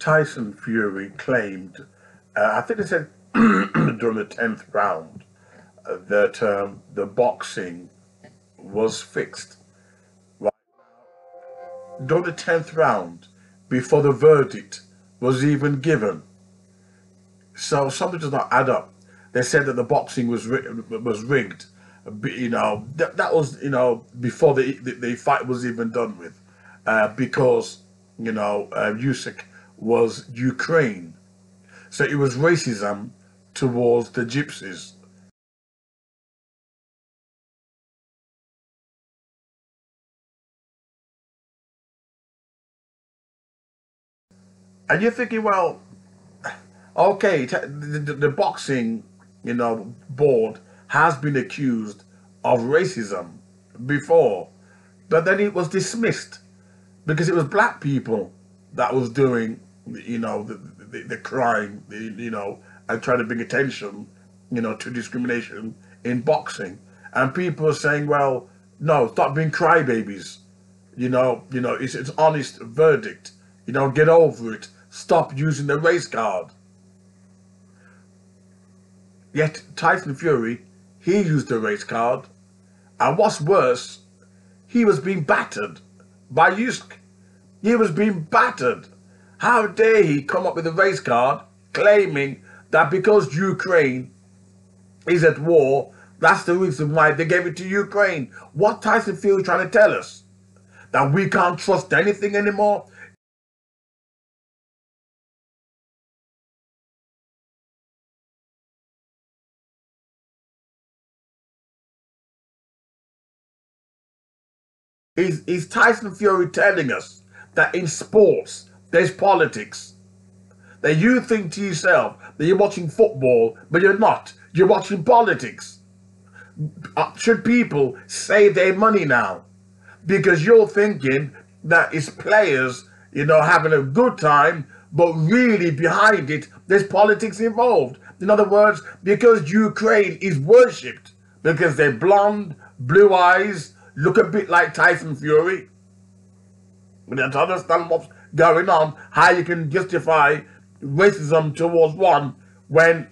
Tyson Fury claimed, I think they said during the 10th round, that the boxing was fixed. Right? During the 10th round, before the verdict was even given. So something does not add up. They said that the boxing was rigged. That was before the fight was even done with, because Usyk was Ukraine, so it was racism towards the Gypsies. And you're thinking, well, okay, the boxing, board has been accused of racism before, but then it was dismissed because it was black people that was doing, the crime, and trying to bring attention, to discrimination in boxing. And people are saying, well, no, stop being crybabies. It's honest verdict. Get over it. Stop using the race card. Yet Tyson Fury, he used the race card. And what's worse, he was being battered by Usyk. He was being battered. How dare he come up with a race card claiming that because Ukraine is at war, that's the reason why they gave it to Ukraine. What Tyson Fury trying to tell us? That we can't trust anything anymore? Is Tyson Fury telling us that in sports there's politics? That you think to yourself that you're watching football, but you're not. You're watching politics. Should people save their money now? Because you're thinking that it's players, having a good time, but really behind it, there's politics involved. In other words, because Ukraine is worshipped, because they're blonde, blue eyes, look a bit like Tyson Fury. We don't understand what's going on, how you can justify racism towards one when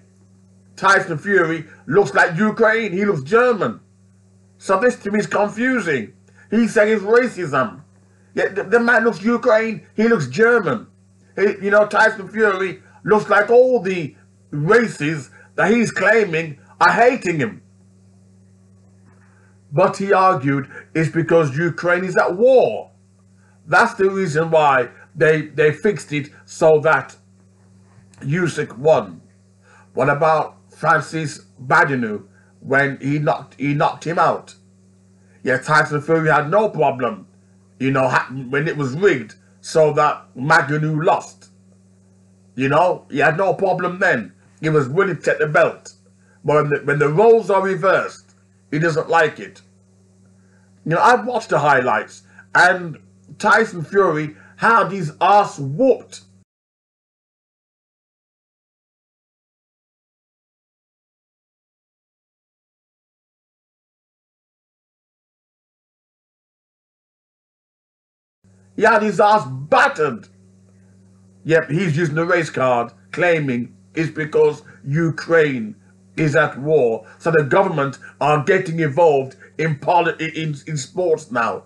Tyson Fury looks like Ukraine, he looks German. So this to me is confusing. He's saying it's racism. Yet the man looks Ukraine, he looks German. Tyson Fury looks like all the races that he's claiming are hating him. But he argued it's because Ukraine is at war. That's the reason why they fixed it so that Usyk won. What about Francis Ngannou when he knocked him out? Yeah, Tyson Fury had no problem, when it was rigged so that Ngannou lost. He had no problem then. He was willing to take the belt. But when the roles are reversed, he doesn't like it. I've watched the highlights, and Tyson Fury had his ass whooped. He had his ass battered. Yep, he's using the race card, claiming it's because Ukraine is at war. So the government are getting involved in sports now.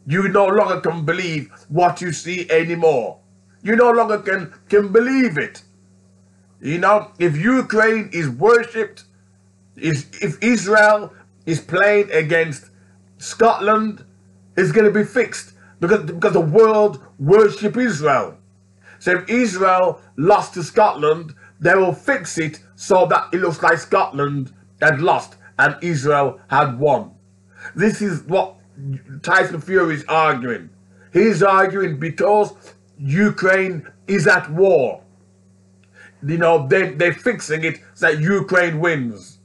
You no longer can believe what you see anymore. You no longer can believe it. If Ukraine is worshipped, if Israel is playing against Scotland, it's going to be fixed because the world worship Israel. So if Israel lost to Scotland, they will fix it so that it looks like Scotland had lost and Israel had won. This is what Tyson Fury is arguing. He's arguing because Ukraine is at war. They're fixing it so that Ukraine wins.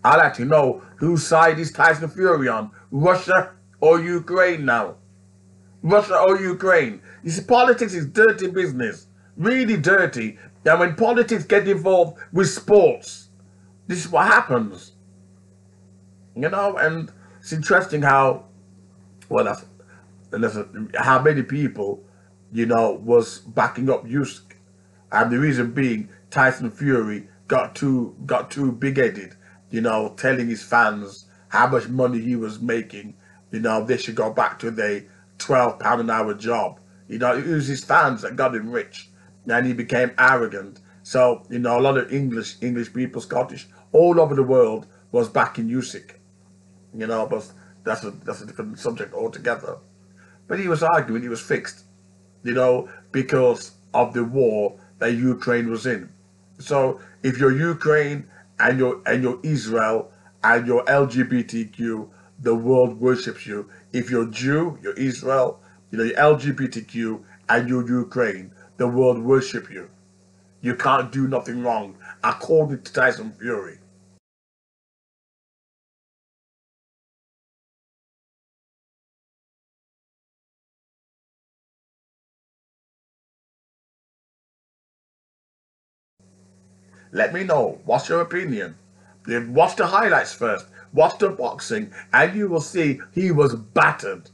I'd like to know whose side is Tyson Fury on, Russia or Ukraine now. Russia or Ukraine. You see, politics is dirty business. Really dirty. And when politics get involved with sports, this is what happens. And it's interesting how, how many people, was backing up Usyk. And the reason being, Tyson Fury got too big-headed, telling his fans how much money he was making. They should go back to their £12 an hour job. It was his fans that got him rich, and he became arrogant. So a lot of English people, Scottish, all over the world was backing Usyk. But that's a different subject altogether. But he was arguing he was fixed, because of the war that Ukraine was in. So if you're Ukraine and you're Israel and you're LGBTQ, the world worships you. If you're Jew, you're Israel, you're LGBTQ and you're Ukraine, the world worship you. You can't do nothing wrong, according to Tyson Fury. Let me know. What's your opinion? Watch the highlights first. Watch the boxing, and you will see he was battered.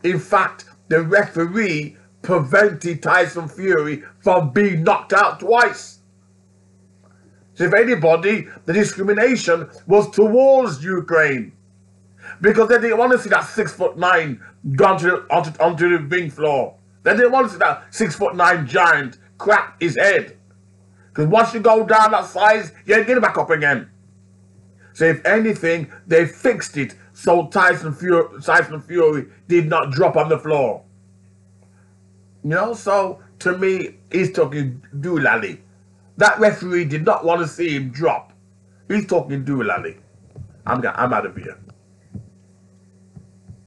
In fact, the referee prevented Tyson Fury from being knocked out twice. So if anybody, the discrimination was towards Ukraine, because they didn't want to see that 6'9" gone onto the ring floor. They didn't want to see that 6'9" giant crack his head. Because once you go down that size, you ain't getting back up again. So if anything, they fixed it so Tyson Fury did not drop on the floor. So to me, he's talking doolally. That referee did not want to see him drop. He's talking doolally. I'm out of here.